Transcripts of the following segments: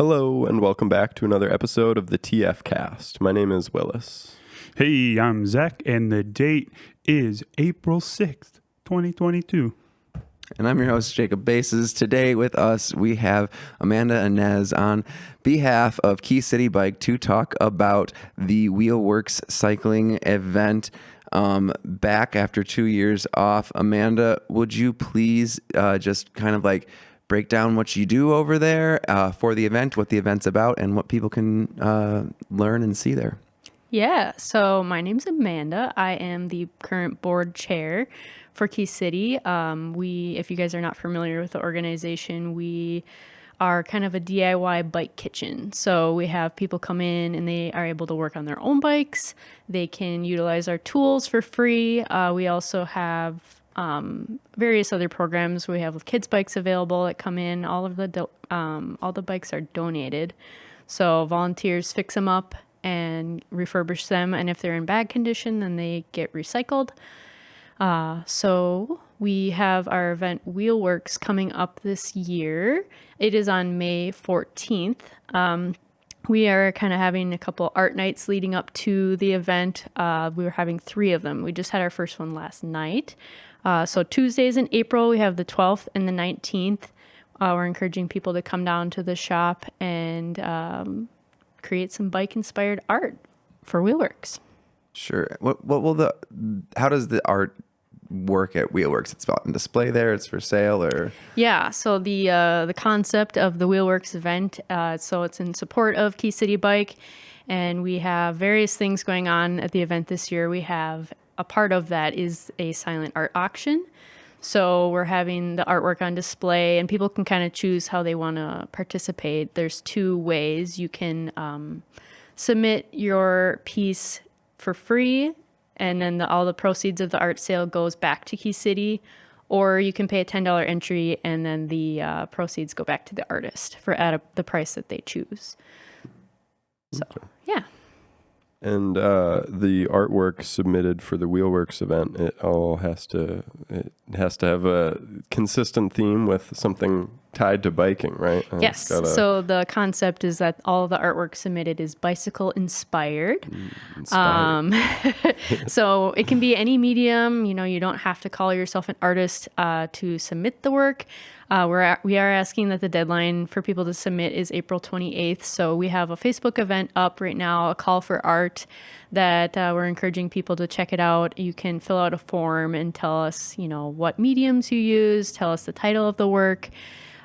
Hello, and welcome back to another episode of the TF Cast. My name is Willis. Hey, I'm Zach, and the date is April 6th, 2022. And I'm your host, Jacob Bases. Today with us, we have Amanda Anez on behalf of Key City Bike to talk about the Wheelworks cycling event. Back after 2 years off. Amanda, would you please just kind of like break down what you do over there for the event, what the event's about, and what people can learn and see there? Yeah, so my name's Amanda. I am the current board chair for Key City. If you guys are not familiar with the organization, we are kind of a DIY bike kitchen. So we have people come in and they are able to work on their own bikes. They can utilize our tools for free. We also have various other programs. We have kids bikes available that come in. All the bikes are donated. So volunteers fix them up and refurbish them. And if they're in bad condition, then they get recycled. So we have our event Wheelworks coming up this year. It is on May 14th. We are kind of having a couple art nights leading up to the event. We were having 3 of them. We just had our first one last night. So Tuesdays in April, we have the 12th and the 19th. We're encouraging people to come down to the shop and create some bike-inspired art for Wheelworks. Sure. How does the art work at Wheelworks? It's on display there. It's for sale, or Yeah. So the concept of the Wheelworks event. So it's in support of Key City Bike, and we have various things going on at the event this year. We have a part of that is a silent art auction. So we're having the artwork on display, and people can kind of choose how they want to participate. There's 2 ways. You can submit your piece for free, and then all the proceeds of the art sale goes back to Key City, or you can pay a $10 entry, and then the proceeds go back to the artist at the price that they choose. So, yeah. And the artwork submitted for the Wheelworks event, it has to have a consistent theme with something tied to biking, right? Yes. So the concept is that all of the artwork submitted is bicycle inspired. So it can be any medium. You don't have to call yourself an artist to submit the work. We are asking that the deadline for people to submit is April 28th. So we have a Facebook event up right now, a call for art that we're encouraging people to check it out. You can fill out a form and tell us, what mediums you use, tell us the title of the work.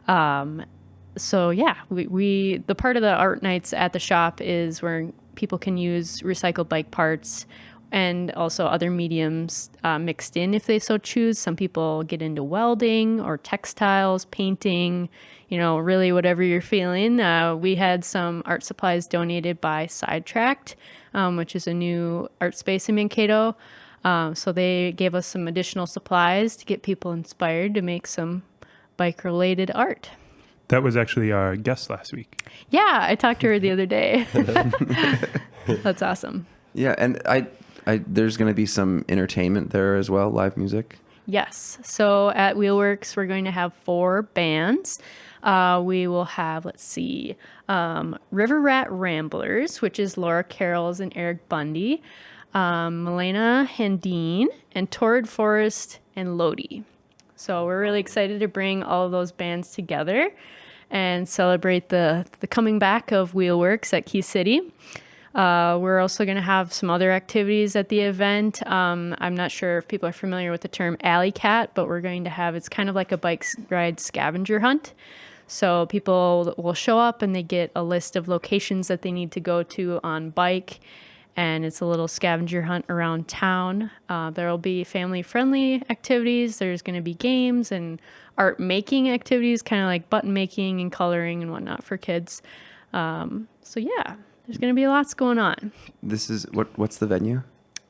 So yeah, the part of the art nights at the shop is where people can use recycled bike parts and also other mediums mixed in if they so choose. Some people get into welding or textiles, painting, really whatever you're feeling. We had some art supplies donated by Sidetracked, which is a new art space in Mankato. So they gave us some additional supplies to get people inspired to make some bike-related art. That was actually our guest last week. Yeah, I talked to her the other day. That's awesome. Yeah, and I there's going to be some entertainment there as well, live music. Yes. So at Wheelworks, we're going to have 4 bands. We will have, River Rat Ramblers, which is Laura Carrolls and Eric Bundy, Milena Handine, and Torrid Forest and Lodi. So we're really excited to bring all of those bands together and celebrate the coming back of Wheelworks at Key City. We're also going to have some other activities at the event. I'm not sure if people are familiar with the term alley cat, but we're going to have, it's kind of like a bike ride scavenger hunt. So people will show up and they get a list of locations that they need to go to on bike. And it's a little scavenger hunt around town. There will be family-friendly activities. There's going to be games and art-making activities, kind of like button making and coloring and whatnot for kids. So yeah, there's going to be lots going on. This is what's the venue?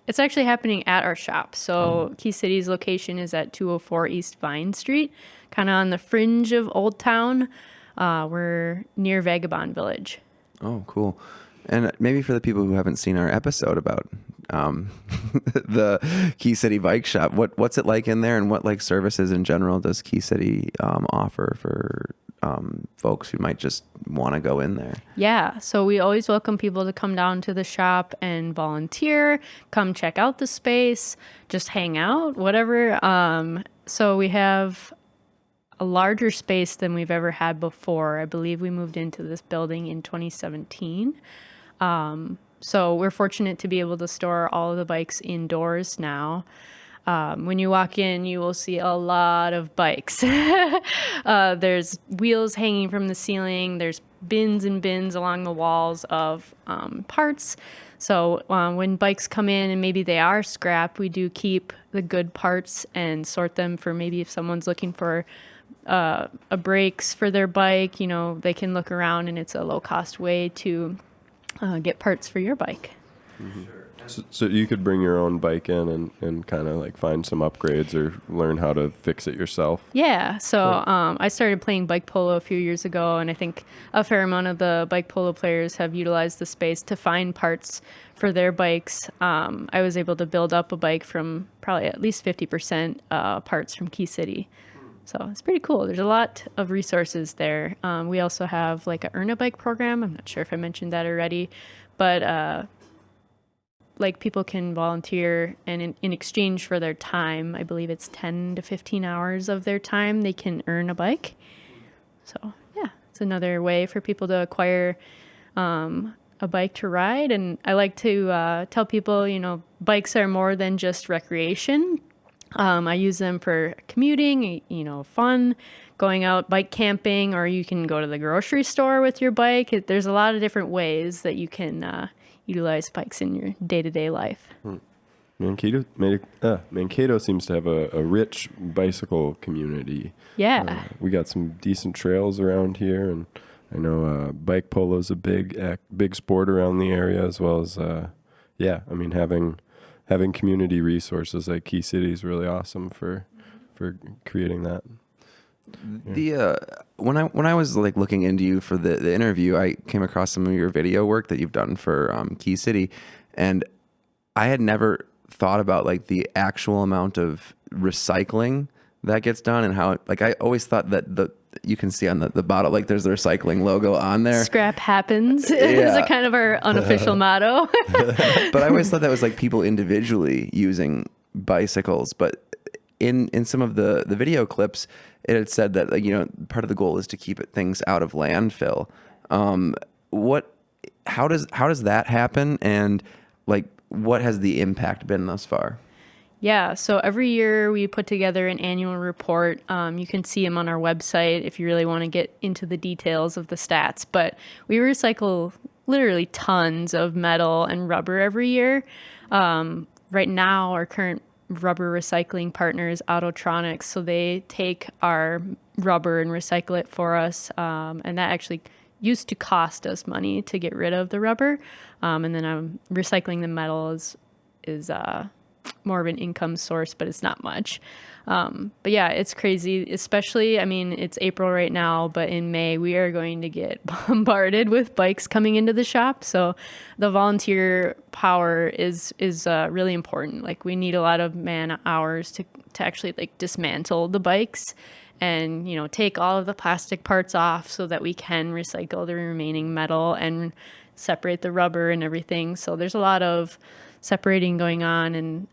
It's actually happening at our shop. So Key City's location is at 204 East Vine Street, kind of on the fringe of Old Town. We're near Vagabond Village. Oh, cool. And maybe for the people who haven't seen our episode about the Key City Bike Shop, what's it like in there, and what services in general does Key City offer for folks who might just want to go in there? Yeah, so we always welcome people to come down to the shop and volunteer, come check out the space, just hang out, whatever. So we have a larger space than we've ever had before. I believe we moved into this building in 2017. So we're fortunate to be able to store all of the bikes indoors now. When you walk in, you will see a lot of bikes. There's wheels hanging from the ceiling. There's bins and bins along the walls of parts. So when bikes come in and maybe they are scrap, we do keep the good parts and sort them for maybe if someone's looking for a brakes for their bike, you know, they can look around and it's a low cost way to get parts for your bike. Mm-hmm. So you could bring your own bike in and kind of like find some upgrades or learn how to fix it yourself. Yeah. So I started playing bike polo a few years ago, and I think a fair amount of the bike polo players have utilized the space to find parts for their bikes. I was able to build up a bike from probably at least 50% parts from Key City. So it's pretty cool. There's a lot of resources there. We also have like a Earn a Bike program. I'm not sure if I mentioned that already, but like people can volunteer, and in exchange for their time, I believe it's 10 to 15 hours of their time, they can earn a bike. So yeah, it's another way for people to acquire a bike to ride. And I like to tell people, you know, bikes are more than just recreation. I use them for commuting, you know, fun, going out bike camping, or you can go to the grocery store with your bike. There's a lot of different ways that you can utilize bikes in your day-to-day life. Mankato seems to have a rich bicycle community. Yeah. We got some decent trails around here, and I know bike polo is a big sport around the area, as well as having community resources like Key City is really awesome for creating that. The when I was like looking into you for the interview, I came across some of your video work that you've done for Key City, and I had never thought about like the actual amount of recycling that gets done, and how like I always thought that you can see on the bottle, like there's the recycling logo on there. Scrap happens is a kind of our unofficial motto. But I always thought that was like people individually using bicycles. But in some of the video clips, it had said that, like, you know, part of the goal is to keep things out of landfill. How does that happen? And like, what has the impact been thus far? Yeah, so every year we put together an annual report. You can see them on our website if you really want to get into the details of the stats. But we recycle literally tons of metal and rubber every year. Right now, our current rubber recycling partner is Autotronics, so they take our rubber and recycle it for us. And that actually used to cost us money to get rid of the rubber. And then recycling the metal is more of an income source, but it's not much. But yeah, it's crazy, especially, I mean, it's April right now, but in May we are going to get bombarded with bikes coming into the shop. So the volunteer power is really important. Like, we need a lot of man hours to actually like dismantle the bikes and, you know, take all of the plastic parts off so that we can recycle the remaining metal and separate the rubber and everything. So there's a lot of separating going on, and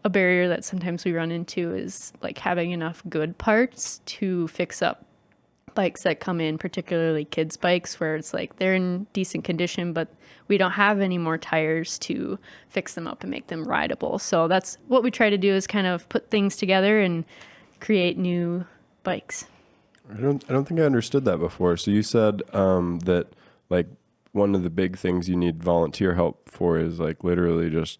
a barrier that sometimes we run into is like having enough good parts to fix up bikes that come in, particularly kids' bikes, where it's like they're in decent condition, but we don't have any more tires to fix them up and make them rideable. So that's what we try to do, is kind of put things together and create new bikes. I don't think I understood that before. So you said that like one of the big things you need volunteer help for is like literally just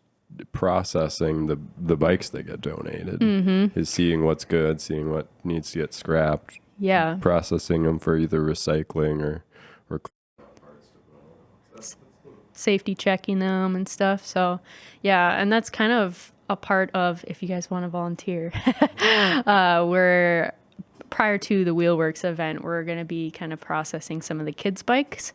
processing the bikes that get donated. Mm-hmm. Is seeing what's good, seeing what needs to get scrapped. Yeah. Processing them for either recycling or safety checking them and stuff. So yeah, and that's kind of a part of, if you guys want to volunteer, we're prior to the Wheelworks event, we're going to be kind of processing some of the kids' bikes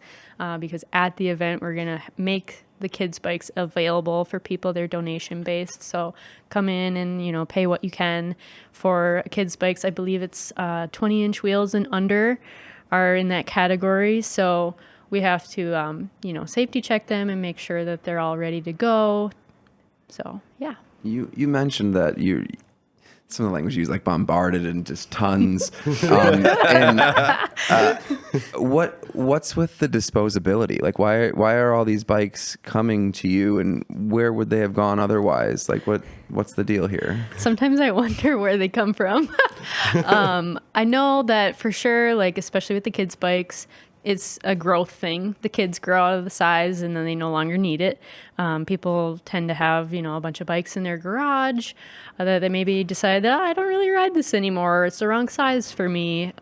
because at the event, we're going to make the kids' bikes available for people. They're donation based. So come in and, you know, pay what you can for kids' bikes. I believe it's 20-inch wheels and under are in that category. So we have to, safety check them and make sure that they're all ready to go. So, yeah. You mentioned that some of the language you use, like bombarded and just tons. What's with the disposability? Like, why are all these bikes coming to you, and where would they have gone otherwise? Like, what's the deal here? Sometimes I wonder where they come from. I know that for sure, like, especially with the kids' bikes, it's a growth thing. The kids grow out of the size and then they no longer need it. People tend to have, a bunch of bikes in their garage that they maybe decide that I don't really ride this anymore. It's the wrong size for me.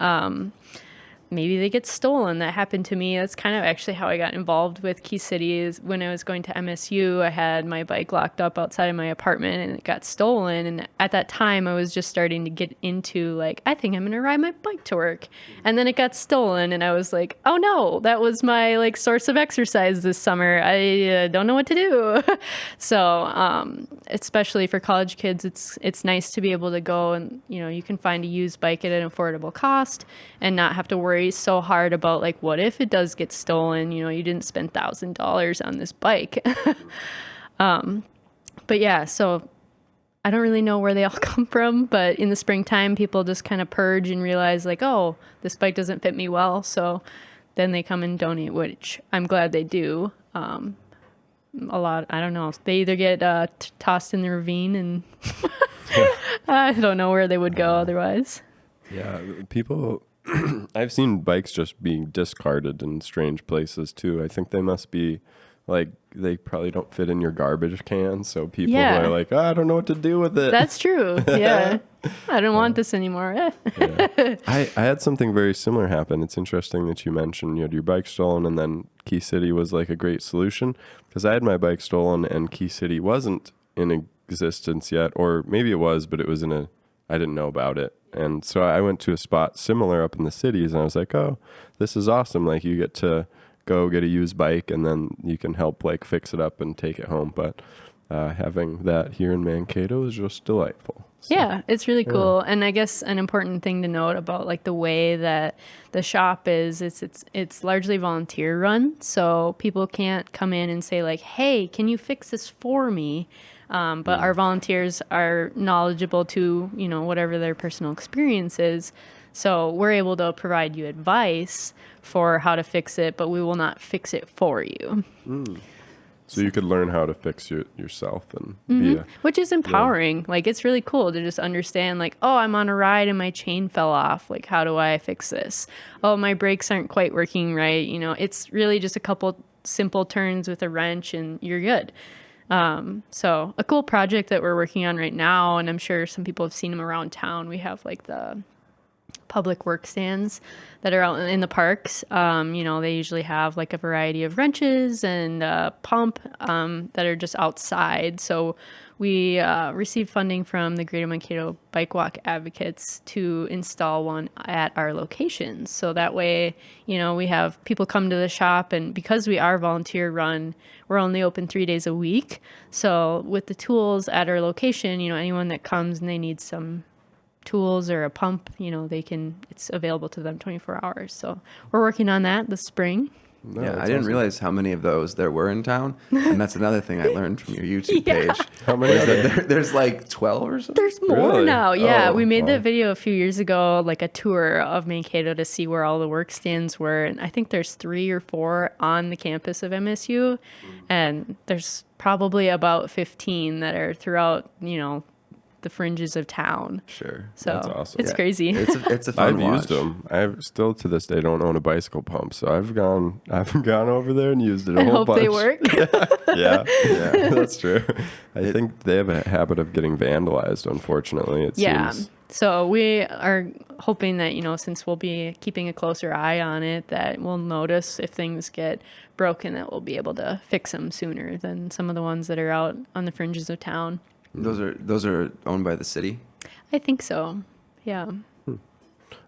Maybe they get stolen. That happened to me. That's kind of actually how I got involved with Key City. Is when I was going to MSU, I had my bike locked up outside of my apartment and it got stolen. And at that time, I was just starting to get into like, I think I'm going to ride my bike to work. And then it got stolen and I was like, oh no, that was my like source of exercise this summer. I don't know what to do. So especially for college kids, it's nice to be able to go and, you can find a used bike at an affordable cost and not have to worry so hard about like, what if it does get stolen? You didn't spend $1,000 on this bike. But yeah, so I don't really know where they all come from, but in the springtime, people just kind of purge and realize like, oh, this bike doesn't fit me well. So then they come and donate, which I'm glad they do. A lot, I don't know. They either get tossed in the ravine and I don't know where they would go otherwise. Yeah, people... I've seen bikes just being discarded in strange places too. I think they must be like, they probably don't fit in your garbage can. So people who are like, I don't know what to do with it. That's true. Yeah. I don't want this anymore. Yeah. I had something very similar happen. It's interesting that you mentioned you had your bike stolen and then Key City was like a great solution, because I had my bike stolen and Key City wasn't in existence yet, or maybe it was, but it was I didn't know about it. And so I went to a spot similar up in the cities and I was like, oh, this is awesome. Like you get to go get a used bike and then you can help like fix it up and take it home. But having that here in Mankato is just delightful. So, yeah, it's really cool. And I guess an important thing to note about like the way that the shop is, it's largely volunteer run. So people can't come in and say like, hey, can you fix this for me? But our volunteers are knowledgeable to, whatever their personal experience is. So we're able to provide you advice for how to fix it, but we will not fix it for you. So you could learn how to fix yourself and which is empowering. Like, it's really cool to just understand, like, oh, I'm on a ride and my chain fell off. Like, how do I fix this? Oh, my brakes aren't quite working right. It's really just a couple simple turns with a wrench and you're good. So a cool project that we're working on right now, and I'm sure some people have seen them around town. We have like the public work stands that are out in the parks. They usually have like a variety of wrenches and a pump that are just outside. So we received funding from the Greater Mankato Bike Walk Advocates to install one at our locations. So that way, we have people come to the shop, and because we are volunteer run, we're only open 3 days a week. So with the tools at our location, anyone that comes and they need some tools or a pump, it's available to them 24 hours. So we're working on that this spring. No, yeah, I that's didn't awesome. realize how many of those there were in town, and that's another thing I learned from your YouTube Yeah. page. How many Was are that there? there's like 12 or something. There's more Really? now. Yeah, Oh, we made wow. that video a few years ago, like a tour of Mankato to see where all the work stands were. And I think there's 3 or 4 on the campus of MSU. And there's probably about 15 that are throughout, the fringes of town. Sure. So That's awesome. it's Yeah. crazy. It's a fun I've watch. used them. I still to this day don't own a bicycle pump, so I've gone over there and used it a I whole hope bunch. they work. Yeah, that's true. I think they have a habit of getting vandalized. Unfortunately, it Yeah. seems. So we are hoping that, since we'll be keeping a closer eye on it, that we'll notice if things get broken, that we'll be able to fix them sooner than some of the ones that are out on the fringes of town. Those are owned by the city. I think so. Yeah.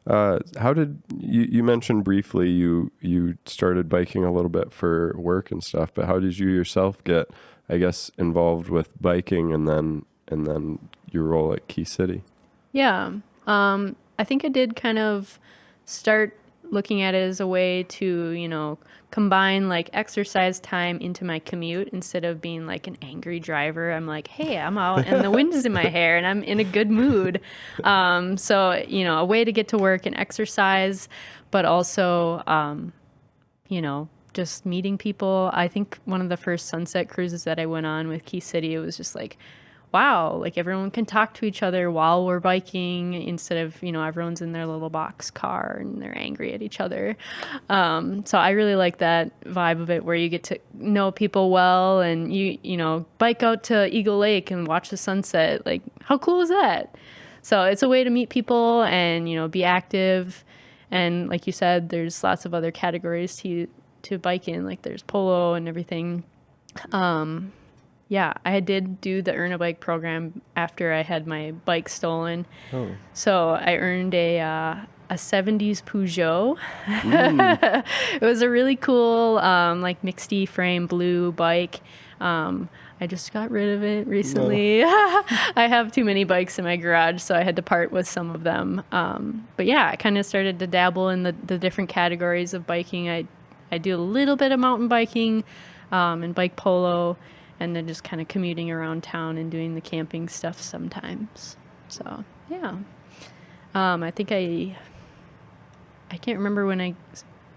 How did you mentioned briefly you started biking a little bit for work and stuff, but how did you yourself get, I guess, involved with biking and then your role at Key City? Yeah. I think I did kind of start looking at it as a way to, you know, combine like exercise time into my commute instead of being like an angry driver. I'm like, hey, I'm out and the wind is in my hair and I'm in a good mood. So, you know, a way to get to work and exercise, but also, you know, just meeting people. I think one of the first sunset cruises that I went on with Key City, it was just like, wow, like everyone can talk to each other while we're biking instead of, you know, everyone's in their little box car and they're angry at each other. So I really like that vibe of it where you get to know people well and you know, bike out to Eagle Lake and watch the sunset. Like, how cool is that? So it's a way to meet people and, you know, be active. And like you said, there's lots of other categories to bike in, like there's polo and everything. Yeah, I did do the Earn a Bike program after I had my bike stolen. Oh. So I earned a 70s Peugeot. It was a really cool, like mixed frame blue bike. I just got rid of it recently. No. I have too many bikes in my garage, so I had to part with some of them. But yeah, I kind of started to dabble in the different categories of biking. I do a little bit of mountain biking and bike polo, and then just kind of commuting around town and doing the camping stuff sometimes. So, yeah. I think I can't remember when I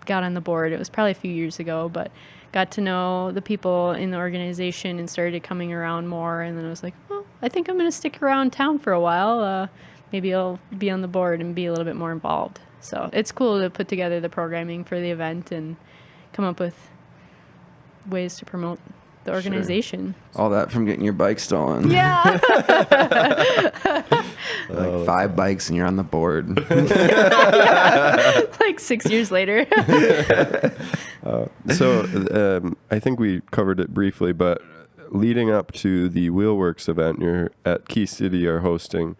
got on the board. It was probably a few years ago, but got to know the people in the organization and started coming around more. And then I was like, well, I think I'm going to stick around town for a while. Maybe I'll be on the board and be a little bit more involved. So it's cool to put together the programming for the event and come up with ways to promote the organization. Sure. All that from getting your bike stolen. Yeah. Like 5 bikes and you're on the board. Yeah. Like 6 years later. So I think we covered it briefly, but leading up to the Wheelworks event, you're at Key City are hosting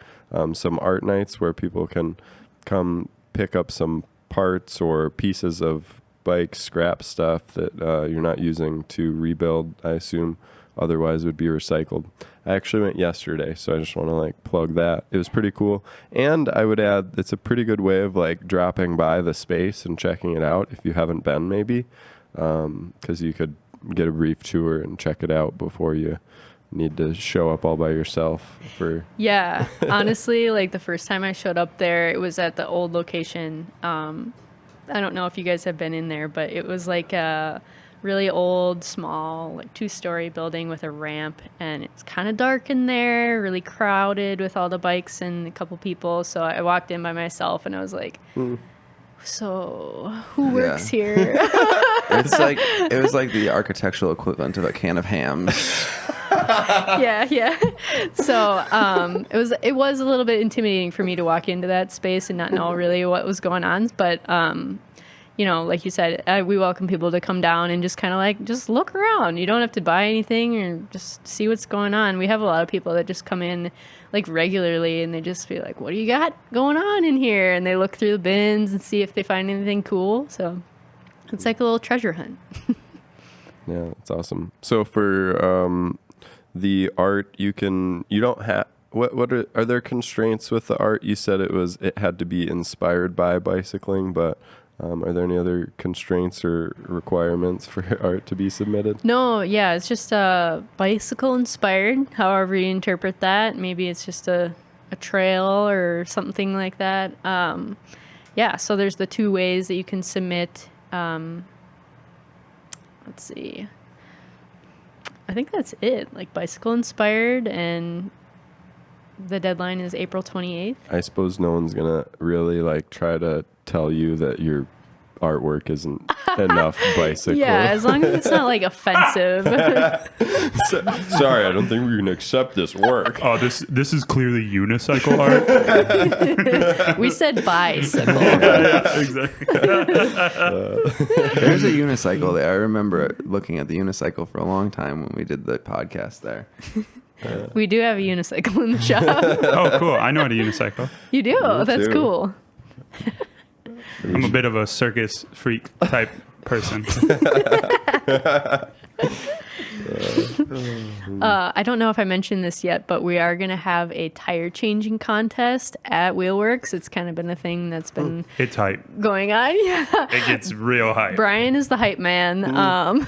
some art nights where people can come pick up some parts or pieces of bike scrap stuff that you're not using to rebuild, I assume otherwise would be recycled. I actually went yesterday, so I just want to like plug that. It was pretty cool. And I would add, it's a pretty good way of like dropping by the space and checking it out if you haven't been maybe, because you could get a brief tour and check it out before you need to show up all by yourself for... Yeah, honestly, like the first time I showed up there, it was at the old location. I don't know if you guys have been in there, but it was like a really old, small, like 2-story building with a ramp, and it's kind of dark in there, really crowded with all the bikes and a couple people. So I walked in by myself, and I was like, so who works here? It was like the architectural equivalent of a can of Hams. Yeah. So it was a little bit intimidating for me to walk into that space and not know really what was going on. But you know, like you said, we welcome people to come down and just kind of like just look around. You don't have to buy anything or just see what's going on. We have a lot of people that just come in like regularly and they just be like, "What do you got going on in here?" And they look through the bins and see if they find anything cool. So it's like a little treasure hunt. Yeah, that's awesome. So for the art, you don't have, what are there constraints with the art? You said it had to be inspired by bicycling, but are there any other constraints or requirements for art to be submitted? No, yeah, it's just bicycle inspired, however you interpret that. Maybe it's just a trail or something like that. Yeah, so there's the 2 ways that you can submit. Let's see. I think that's it. Like bicycle inspired, and the deadline is April 28th. I suppose no one's gonna really like try to tell you that your artwork isn't enough bicycle. Yeah, as long as it's not like offensive. Sorry, I don't think we can accept this work. Oh, this is clearly unicycle art. We said bicycle. Yeah, exactly. There's a unicycle there. I remember looking at the unicycle for a long time when we did the podcast there. We do have a unicycle in the shop. Oh, cool. I know how to unicycle. You do? That's too. cool. I'm a bit of a circus freak type person. I don't know if I mentioned this yet, but we are going to have a tire changing contest at Wheelworks. It's kind of been a thing that's been It's hype. going on. Yeah. It gets real hype. Brian is the hype man.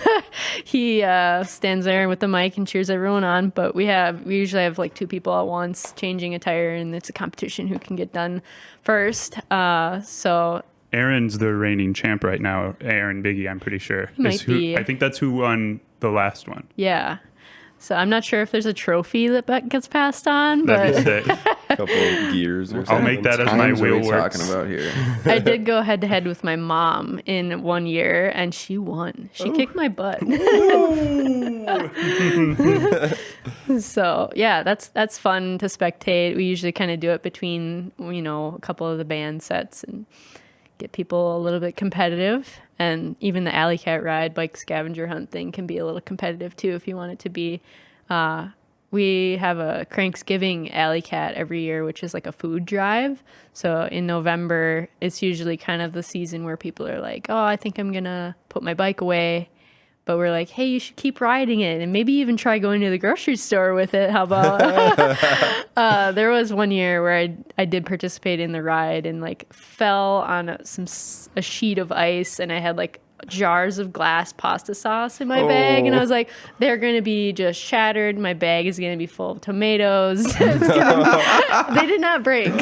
He stands there with the mic and cheers everyone on. But we usually have like 2 people at once changing a tire, and it's a competition who can get done first. So Aaron's the reigning champ right now. Aaron Biggie, I'm pretty sure. Might be. I think that's who won the last one. yeah. So I'm not sure if there's a trophy that gets passed on, That'd but be sick. Couple of gears or I'll something. make that as my Times are we Wheelworks. talking about here? I did go head to head with my mom in one year, and she won. She kicked my butt. So yeah, that's fun to spectate. We usually kind of do it between a couple of the band sets and get people a little bit competitive. And even the alley cat ride, bike scavenger hunt thing can be a little competitive too if you want it to be. We have a Cranksgiving alley cat every year, which is like a food drive. So in November, it's usually kind of the season where people are like, oh, I think I'm going to put my bike away. But we're like, hey, you should keep riding it and maybe even try going to the grocery store with it. How about? There was one year where I did participate in the ride and like fell on a sheet of ice, and I had like jars of glass pasta sauce in my bag, and I was like, they're going to be just shattered. My bag is going to be full of tomatoes. They did not break.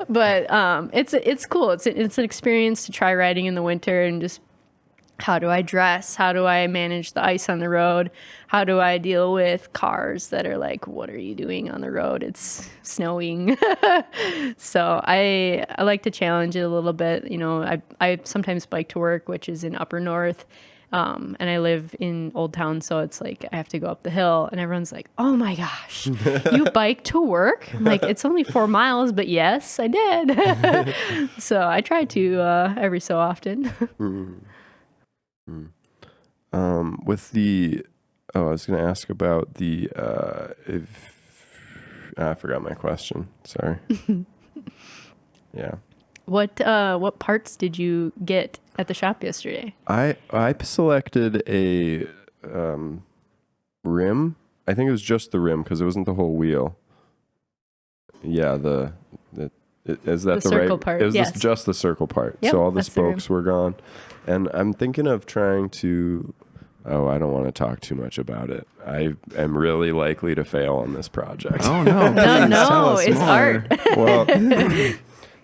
But it's cool. It's an experience to try riding in the winter and just, how do I dress? How do I manage the ice on the road? How do I deal with cars that are like, what are you doing on the road? It's snowing. So I like to challenge it a little bit. I sometimes bike to work, which is in Upper North. And I live in Old Town, so it's like I have to go up the hill, and everyone's like, oh my gosh, you bike to work? I'm like, it's only 4 miles, but yes, I did. So I try to every so often. I was going to ask about I forgot my question. Sorry. Yeah. What parts did you get at the shop yesterday? I selected a rim. I think it was just the rim because it wasn't the whole wheel. Yeah, is that the circle right part? It was Yes. just the circle part. Yep, So all the that's the rim. spokes were gone. And I'm thinking of trying to I don't want to talk too much about it. I am really likely to fail on this project. Oh no! No, please tell us it's more. art. Well,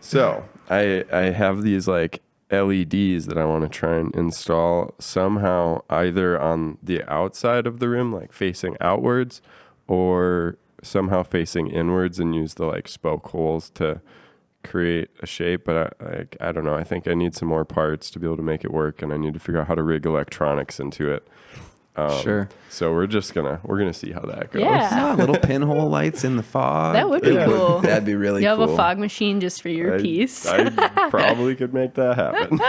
so I have these like LEDs that I want to try and install somehow either on the outside of the rim, like facing outwards, or somehow facing inwards, and use the like spoke holes to create a shape. But I don't know. I think I need some more parts to be able to make it work, and I need to figure out how to rig electronics into it. Sure. So we're gonna see how that goes. Yeah. Little pinhole lights in the fog. That would be cool. That'd be really You cool. have a fog machine just for your piece. I probably could make that happen.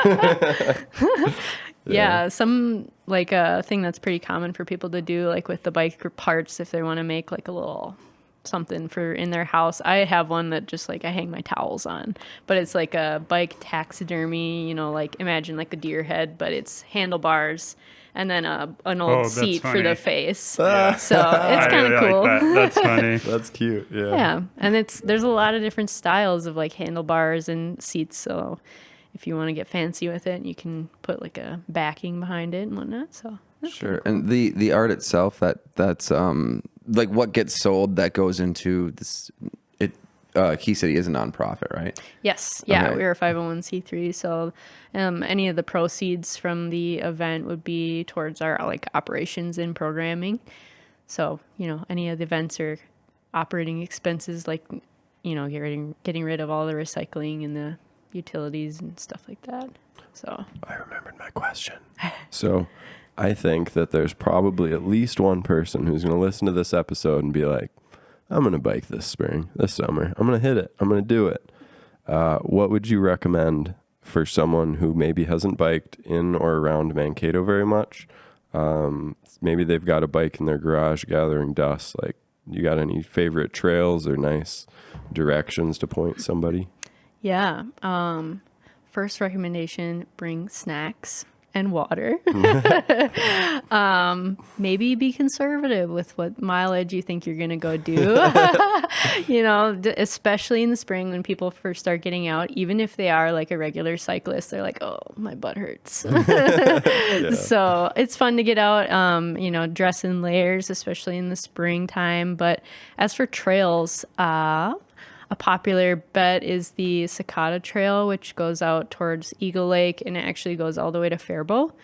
Yeah, some like a thing that's pretty common for people to do, like with the bike parts, if they want to make like a little something for in their house. I have one that just like I hang my towels on, but it's like a bike taxidermy, like imagine like a deer head, but it's handlebars and then an old that's seat for funny. the face. So it's kind of cool. Like that. That's funny. That's cute. Yeah. Yeah, and there's a lot of different styles of like handlebars and seats. So if you want to get fancy with it, you can put like a backing behind it and whatnot. So that's Sure. And the art itself, that's like what gets sold that goes into this. Key City is a nonprofit, right? yes, yeah, Okay. we're a 501c3. So any of the proceeds from the event would be towards our like operations and programming. So any of the events or operating expenses, like getting rid of all the recycling and the utilities and stuff like that. So I remembered my question. So I think that there's probably at least one person who's going to listen to this episode and be like, I'm going to bike this summer. I'm going to hit it. I'm going to do it. What would you recommend for someone who maybe hasn't biked in or around Mankato very much? Maybe they've got a bike in their garage gathering dust. Like, you got any favorite trails or nice directions to point somebody? yeah, first recommendation: bring snacks. and water. Maybe be conservative with what mileage you think you're going to go do. Especially in the spring when people first start getting out, even if they are like a regular cyclist, they're like, oh, my butt hurts. So it's fun to get out, dress in layers, especially in the springtime. But as for trails, a popular bet is the Cicada Trail, which goes out towards Eagle Lake, and it actually goes all the way to Faribault.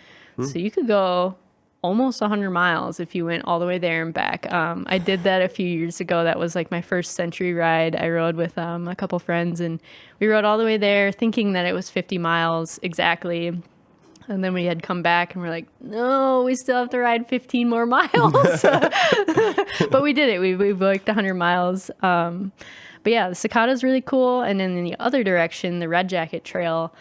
So you could go almost 100 miles if you went all the way there and back. I did that a few years ago. That was like my first century ride. I rode with a couple friends, and we rode all the way there thinking that it was 50 miles exactly. And then we had come back and we're like, no, we still have to ride 15 more miles. But we did it. We biked 100 miles. But yeah, the Cicada is really cool. And then in the other direction, the Red Jacket Trail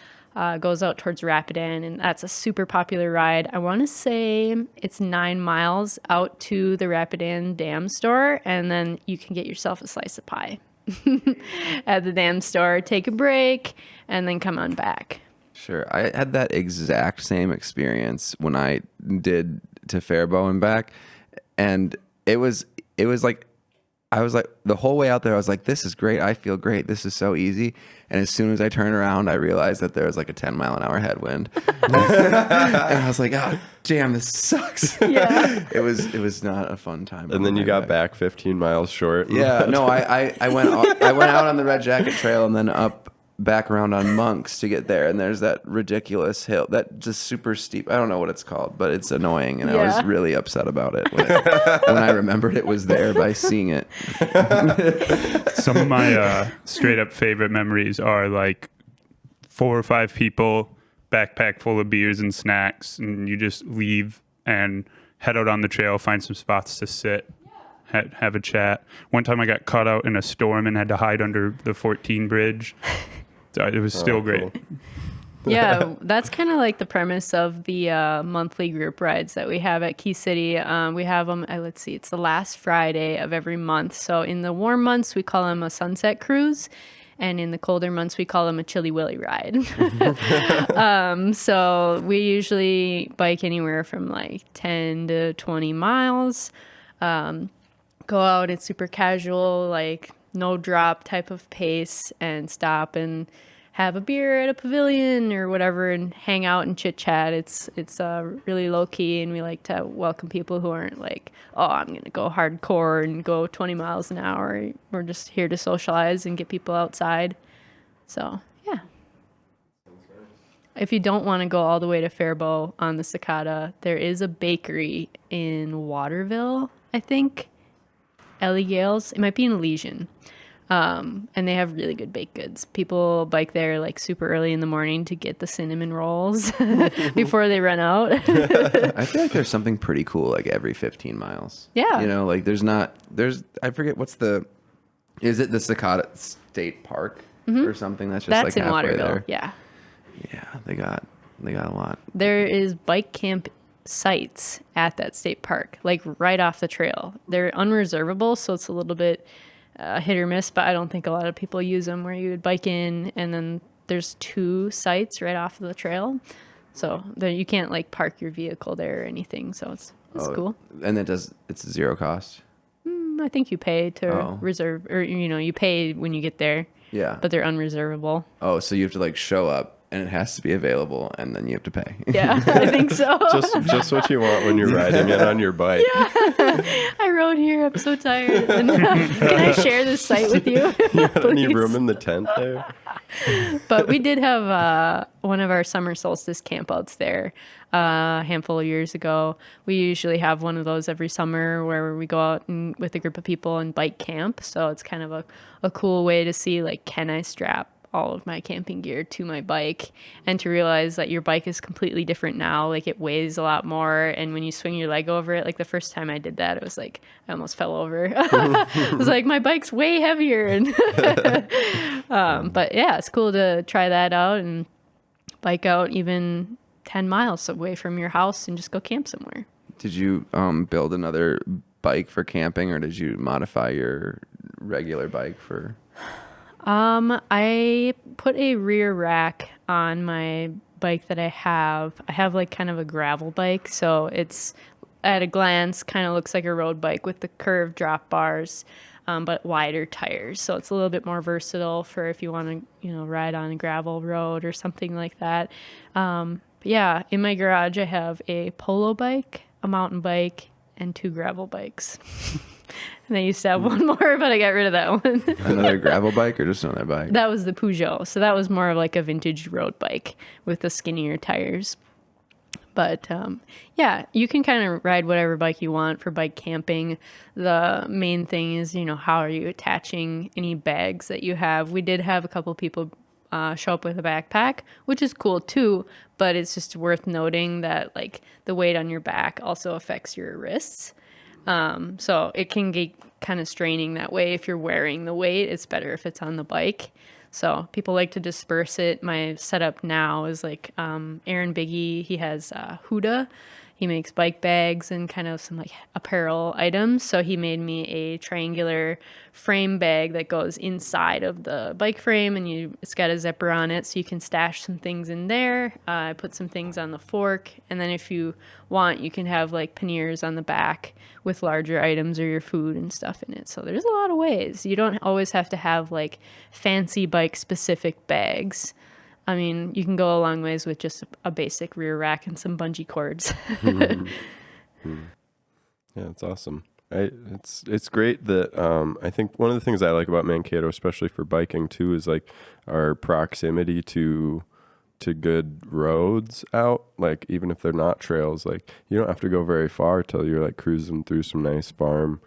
goes out towards Rapidan, and that's a super popular ride. I want to say it's 9 miles out to the Rapidan Dam store, and then you can get yourself a slice of pie at the dam store, take a break, and then come on back. Sure. I had that exact same experience when I did to Faribault and back. And it was like, I was like, the whole way out there, I was like, this is great. I feel great. This is so easy. And as soon as I turned around, I realized that there was like a 10-mile-an-hour headwind. And I was like, oh, damn, this sucks. Yeah. It was not a fun time. And then you got back 15 miles short. Yeah. No, I went out on the Red Jacket Trail and then back around on Monks to get there, and there's that ridiculous hill, that just super steep, I don't know what it's called, but it's annoying, and I was really upset about it when I remembered it was there by seeing it. Some of my straight up favorite memories are like 4 or 5 people, backpack full of beers and snacks, and you just leave and head out on the trail, find some spots to sit, have a chat. One time I got caught out in a storm and had to hide under the 14 bridge. It was still great. Cool. Yeah, that's kind of like the premise of the monthly group rides that we have at Key City. We have them, let's see, it's the last Friday of every month. So in the warm months, we call them a sunset cruise. And in the colder months, we call them a Chilly Willy ride. So we usually bike anywhere from like 10 to 20 miles. Go out, it's super casual, like no drop type of pace, and stop and have a beer at a pavilion or whatever and hang out and chit chat. It's really low key, and we like to welcome people who aren't like, oh, I'm going to go hardcore and go 20 miles an hour. We're just here to socialize and get people outside. So, yeah. If you don't want to go all the way to Faribault on the Cicada, there is a bakery in Waterville, I think. Ellie Gale's. It might be in Elysian. And they have really good baked goods. People bike there like super early in the morning to get the cinnamon rolls before they run out. I feel like there's something pretty cool like every 15 miles. Yeah. You know, like I forget is it the Cicada State Park or something that's just That's like in halfway Waterville. there? Yeah. Yeah, they got a lot. There is bike camp sites at that state park, like right off the trail. They're unreservable, so it's a little bit hit or miss, but I don't think a lot of people use them, where you would bike in and then there's 2 sites right off of the trail. So you can't like park your vehicle there or anything. So it's cool. And it's zero cost? I think you pay to reserve, or you pay when you get there. Yeah. But they're unreservable. Oh, so you have to like show up and it has to be available, and then you have to pay. Yeah, I think so. just what you want when you're riding it on your bike. Yeah. I rode here. I'm so tired. And, can I share this site with you? You have any room in the tent there? But we did have one of our summer solstice campouts there a handful of years ago. We usually have one of those every summer where we go out with a group of people and bike camp. So it's kind of a cool way to see, like, can I strap all of my camping gear to my bike, and to realize that your bike is completely different now. Like, it weighs a lot more, and when you swing your leg over it, like the first time I did that, it was like I almost fell over. It was like, my bike's way heavier. And but yeah, it's cool to try that out and bike out even 10 miles away from your house and just go camp somewhere. Did you build another bike for camping, or did you modify your regular bike for? I put a rear rack on my bike that I have like kind of a gravel bike. So it's at a glance kind of looks like a road bike with the curved drop bars, but wider tires. So it's a little bit more versatile for if you want to, ride on a gravel road or something like that. But yeah, in my garage, I have a polo bike, a mountain bike, and 2 gravel bikes. And I used to have one more, but I got rid of that one. Another gravel bike or just another bike? That was the Peugeot. So that was more of like a vintage road bike with the skinnier tires. But yeah, you can kind of ride whatever bike you want for bike camping. The main thing is, how are you attaching any bags that you have? We did have a couple people show up with a backpack, which is cool too. But it's just worth noting that like the weight on your back also affects your wrists. So it can get kind of straining that way. If you're wearing the weight, it's better if it's on the bike. So people like to disperse it. My setup now is like Aaron Biggie. He has Huda. He makes bike bags and kind of some like apparel items. So he made me a triangular frame bag that goes inside of the bike frame, and it's got a zipper on it, so you can stash some things in there. I put some things on the fork, and then if you want, you can have like panniers on the back with larger items or your food and stuff in it. So there's a lot of ways. You don't always have to have like fancy bike specific bags. I mean, you can go a long ways with just a basic rear rack and some bungee cords. Yeah, it's awesome. It's great that I think one of the things I like about Mankato, especially for biking too, is like our proximity to good roads out. Like even if they're not trails, like you don't have to go very far till you're like cruising through some nice farm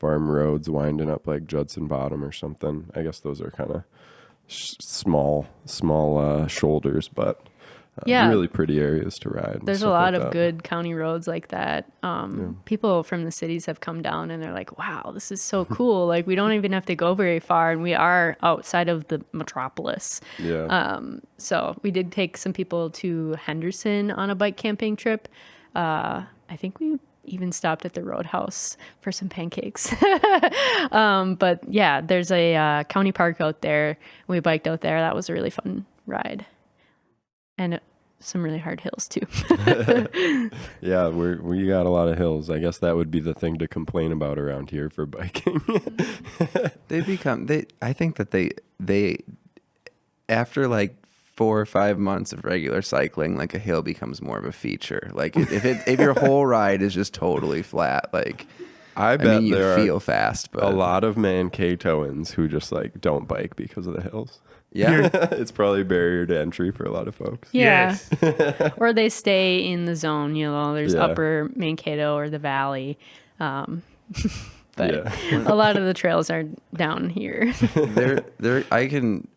roads, winding up like Judson Bottom or something. I guess those are kind of small shoulders, but really pretty areas to ride. There's a lot of good county roads like that. People from the cities have come down and they're like, wow, this is so cool. Like we don't even have to go very far, and we are outside of the metropolis. So we did take some people to Henderson on a bike camping trip. I think we even stopped at the Roadhouse for some pancakes. But yeah, there's a county park out there. We biked out there. That was a really fun ride. And some really hard hills too. Yeah, we got a lot of hills. I guess that would be the thing to complain about around here for biking. I think that they after like 4 or 5 months of regular cycling, like a hill becomes more of a feature. Like if your whole ride is just totally flat, like I bet you there feel are fast, but a lot of Mankatoans who just like don't bike because of the hills. Yeah. It's probably a barrier to entry for a lot of folks. Yeah. Yes. Or they stay in the zone, there's upper Mankato or the valley. But a lot of the trails are down here. I can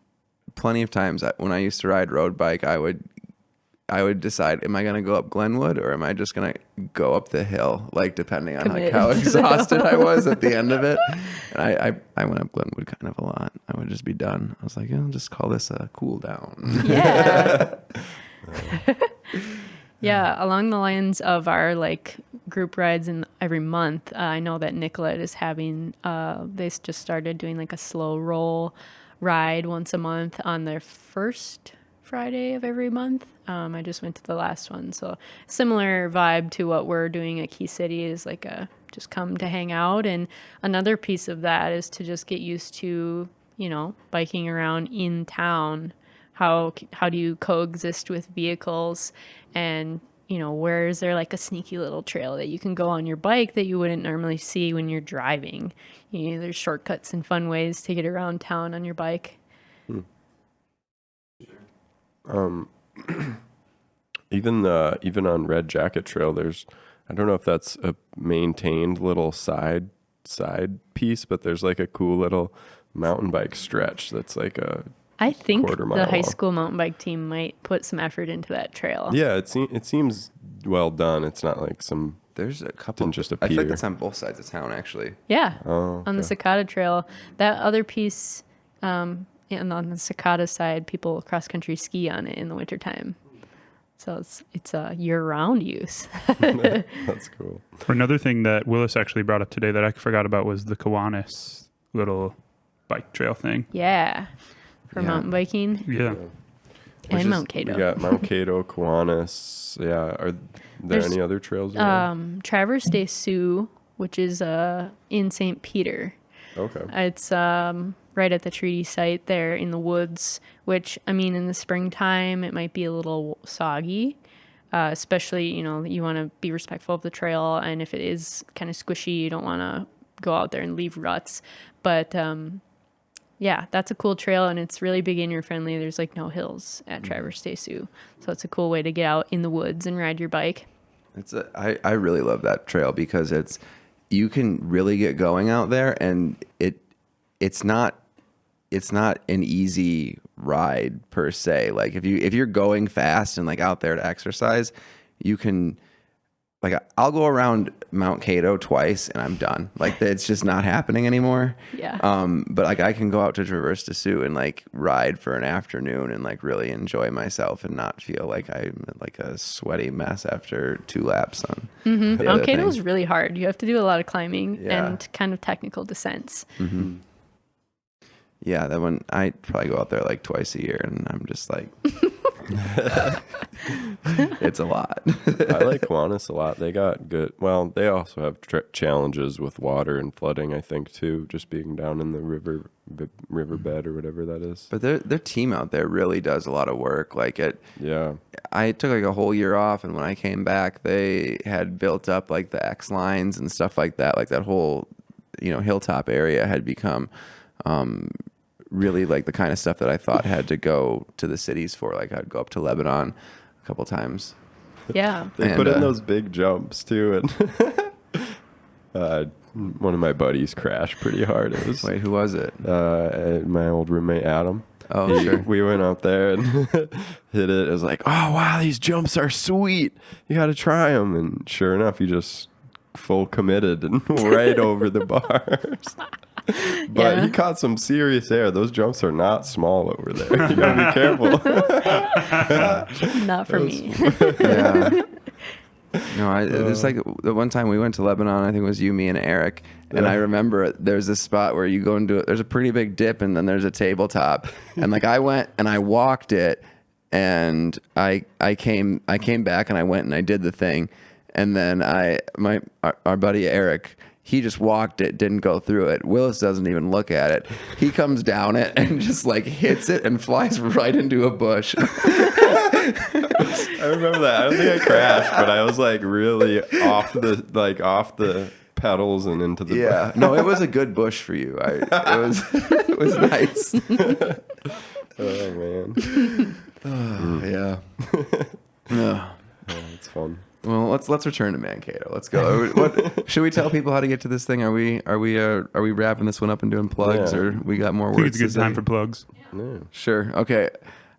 plenty of times when I used to ride road bike, I would decide, am I going to go up Glenwood or am I just going to go up the hill? Like depending on like how exhausted I was at the end of it. And I went up Glenwood kind of a lot. I would just be done. I was like, I'll just call this a cool down. Yeah. Yeah. Along the lines of our like group rides in every month, I know that Nicollet is having, they just started doing like a slow roll ride once a month on their first Friday of every month. I just went to the last one, so similar vibe to what we're doing at Key City is like just come to hang out. And another piece of that is to just get used to biking around in town. How do you coexist with vehicles, and where is there like a sneaky little trail that you can go on your bike that you wouldn't normally see when you're driving? There's shortcuts and fun ways to get around town on your bike. Even on Red Jacket Trail, there's, I don't know if that's a maintained little side piece, but there's like a cool little mountain bike stretch that's like I think quarter-mile the high long. school mountain bike team might put some effort into that trail. Yeah, it seems well done. It's not like some. There's a couple. Didn't just I feel appear. like that's on both sides of town, actually. Yeah. Oh, On the Cicada Trail. That other piece, and on the Cicada side, people cross-country ski on it in the wintertime. So it's a year-round use. That's cool. Another thing that Willis actually brought up today that I forgot about was the Kiwanis little bike trail thing. Yeah. For mountain biking. Yeah. And Mount Cato. We got Mount Cato, Kiwanis. Yeah. Are there There's, any other trails around? Traverse des Sioux, which is in St. Peter. Okay. It's right at the treaty site there in the woods, which, I mean, in the springtime, it might be a little soggy. Especially, you want to be respectful of the trail. And if it is kind of squishy, you don't want to go out there and leave ruts. But yeah, that's a cool trail, and it's really beginner friendly. There's like no hills at Traverse des Sioux. So it's a cool way to get out in the woods and ride your bike. I really love that trail because you can really get going out there, and it's not an easy ride per se. Like if you're going fast and like out there to exercise, you can, like, I'll go around Mount Cato twice and I'm done. Like, it's just not happening anymore. Yeah. But like I can go out to Traverse des Sioux and like ride for an afternoon and like really enjoy myself and not feel like I'm like a sweaty mess after 2 laps on. Mm-hmm. the Mount other Cato thing. is really hard. You have to do a lot of climbing Yeah. and kind of technical descents. Mm-hmm. Yeah, that one, I probably go out there like twice a year and I'm just like, it's a lot. I like Kiwanis a lot. They got good. Well, they also have challenges with water and flooding, I think, too. Just being down in the riverbed or whatever that is. But their team out there really does a lot of work. Like Yeah. I took like a whole year off, and when I came back, they had built up like the X lines and stuff like that. Like that whole, hilltop area had become really like the kind of stuff that I thought had to go to the cities for. Like I'd go up to Lebanon a couple times. Yeah. They put in those big jumps too, and one of my buddies crashed pretty hard. It was Wait, who was it? my old roommate Adam. Oh, sure. We went out there and hit it. It was like, oh wow, these jumps are sweet. You got to try them. And sure enough, he just full committed and right over the bars. But Yeah. he caught some serious air. Those jumps are not small over there. You gotta be careful. Not for me. Yeah. No, it's like the one time we went to Lebanon, I think it was you, me, and Eric. And I remember there's this spot where you go and do it. There's a pretty big dip, and then there's a tabletop. And like I went and I walked it, and I came back and I went and I did the thing. And then our buddy Eric, he just walked it, didn't go through it. Willis doesn't even look at it. He comes down it and just like hits it and flies right into a bush. I remember that. I don't think I crashed, but I was like really off the pedals and into the Yeah, no, it was a good bush for you. It was nice. Oh man. Yeah. Yeah. Oh, it's fun. Well, let's return to Mankato. Let's go. What should we tell people how to get to this thing? Are we wrapping this one up and doing plugs, Yeah. or we got more I think words? it's a good to time say? for plugs. Yeah. Sure. Okay.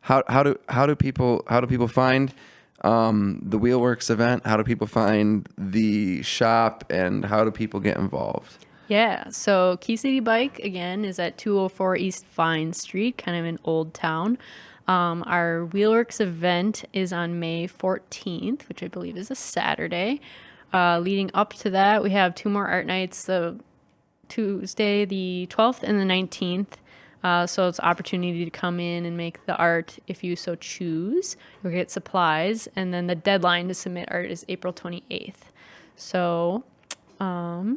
How do people find the Wheelworks event? How do people find the shop, and how do people get involved? Yeah, so Key City Bike, again, is at 204 East Vine Street, kind of in Old Town. Our Wheelworks event is on May 14th, which I believe is a Saturday. Leading up to that, we have 2 more art nights, the Tuesday, the 12th and the 19th. So it's an opportunity to come in and make the art if you so choose. You'll get supplies, and then the deadline to submit art is April 28th. So our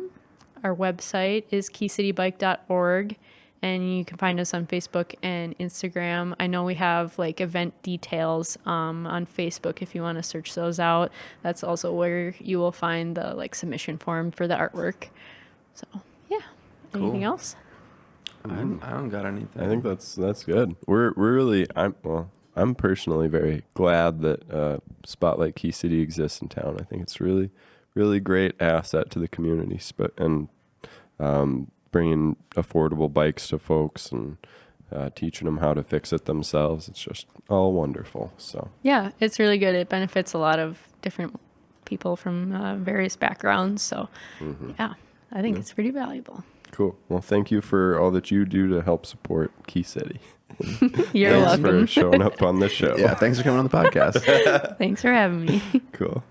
website is keycitybike.org, and you can find us on Facebook and Instagram. I know we have like event details on Facebook if you want to search those out. That's also where you will find the like submission form for the artwork. So yeah, anything Cool. else? I don't got anything. I think that's good. We're really I'm personally very glad that Spotlight Key City exists in town. I think it's really great asset to the community, and bringing affordable bikes to folks and teaching them how to fix it themselves. It's just all wonderful. So Yeah, it's really good. It benefits a lot of different people from various backgrounds. So yeah, I think it's pretty valuable. cool. Well, thank you for all that you do to help support Key City. You're Thanks welcome. for showing up on the show. Yeah, thanks for coming on the podcast. Thanks for having me. Cool.